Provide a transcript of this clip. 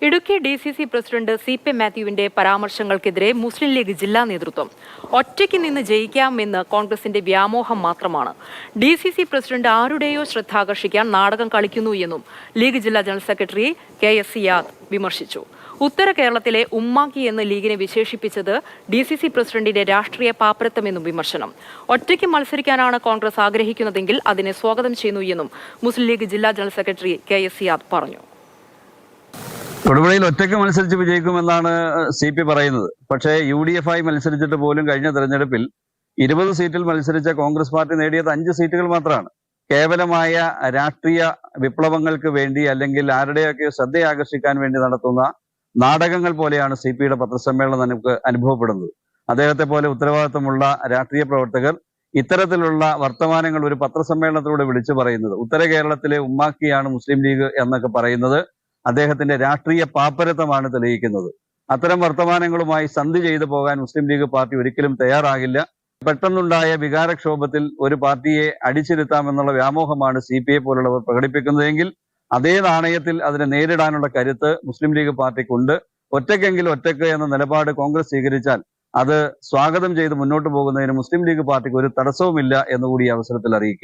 Idukki DCC president CP മാത്യുവിന്റെ പരാമർശങ്ങൾക്കെതിരെ മുസ്ലിം league ജില്ലാ നേതൃത്വം ഒറ്റയ്ക്ക് നിന്ന് ജയിക്കാമെന്ന് കോൺഗ്രസിന്റെ വ്യാമോഹം മാത്രമാണ്. DCC പ്രസിഡന്റ് ആരുടെയോ ശ്രദ്ധ ആകർഷിക്കാൻ നാടകം കളിക്കുന്നു എന്നും ലീഗ് ജില്ലാ ജനറൽ സെക്രട്ടറി KS സിയാദ് വിമർശിച്ചു. ഉത്തര കേരളത്തിലെ ഉമ്മാക്കി എന്ന് ലീഗിനെ വിശേഷിപ്പിച്ചത് DCC പ്രസിഡന്റിന്റെ രാഷ്ട്രീയ പാപ്പരത്വമെന്നും വിമർശനം. ഒറ്റയ്ക്ക് മത്സരിക്കാനാണ് കോൺഗ്രസ് ആഗ്രഹിക്കുന്നതെങ്കിൽ അതിനെ സ്വാഗതം ചെയ്യുന്നു എന്നും മുസ്ലിം ലീഗ് ജില്ലാ ജനറൽ സെക്രട്ടറി KS സിയാദ് പറഞ്ഞു. തൊടുപുഴയിൽ ഒറ്റയ്ക്ക് മത്സരിച്ച് വിജയിക്കുമെന്നാണ് CP പറയുന്നത്. പക്ഷേ UDF ആയി മത്സരിച്ചിട്ട് പോലും കഴിഞ്ഞ തെരഞ്ഞെടുപ്പിൽ 20 സീറ്റിൽ മത്സരിച്ച കോൺഗ്രസ് പാർട്ടി നേടിയത് 5 സീറ്റുകൾ മാത്രമാണ്. കേവലമായ രാഷ്ട്രീയ വിപ്ലവങ്ങൾക്ക് വേണ്ടി അല്ലെങ്കിൽ ആരുടെയൊക്കെ ശ്രദ്ധയാകർഷിക്കാൻ വേണ്ടി നടത്തുന്ന നാടകങ്ങൾ പോലെയാണ് CPയുടെ പത്രസമ്മേളനം നമുക്ക് അനുഭവപ്പെടുന്നത്. അദ്ദേഹത്തെ പോലെ ഉത്തരവാദിത്തമുള്ള രാഷ്ട്രീയ പ്രവർത്തകർ ഇത്തരത്തിലുള്ള വർത്തമാനങ്ങൾ ഒരു പത്രസമ്മേളനത്തിലൂടെ വിളിച്ചു പറയുന്നത്, ഉത്തര കേരളത്തിലെ ഉമ്മാക്കിയാണ് മുസ്ലിം ലീഗ് എന്നൊക്കെ പറയുന്നത് അദ്ദേഹത്തിന്റെ രാഷ്ട്രീയ പാപ്പരത്വമാണ് തെളിയിക്കുന്നത്. അത്തരം വർത്തമാനങ്ങളുമായി സന്ധി ചെയ്തു പോകാൻ മുസ്ലിം ലീഗ് പാർട്ടി ഒരിക്കലും തയ്യാറാകില്ല. പെട്ടെന്നുണ്ടായ വികാരക്ഷോഭത്തിൽ ഒരു പാർട്ടിയെ അടിച്ചിരുത്താമെന്നുള്ള വ്യാമോഹമാണ് CPയെ പോലുള്ളവർ പ്രകടിപ്പിക്കുന്നതെങ്കിൽ അതേ നാണയത്തിൽ അതിനെ നേരിടാനുള്ള കരുത്ത് മുസ്ലിം ലീഗ് പാർട്ടിക്കുണ്ട്. ഒറ്റയ്ക്കെങ്കിൽ ഒറ്റയ്ക്ക് എന്ന നിലപാട് കോൺഗ്രസ് സ്വീകരിച്ചാൽ അത് സ്വാഗതം ചെയ്ത് മുന്നോട്ട് പോകുന്നതിന് മുസ്ലിം ലീഗ് പാർട്ടിക്ക് ഒരു തടസ്സവുമില്ല എന്നുകൂടി ഈ അവസരത്തിൽ അറിയിക്കുക.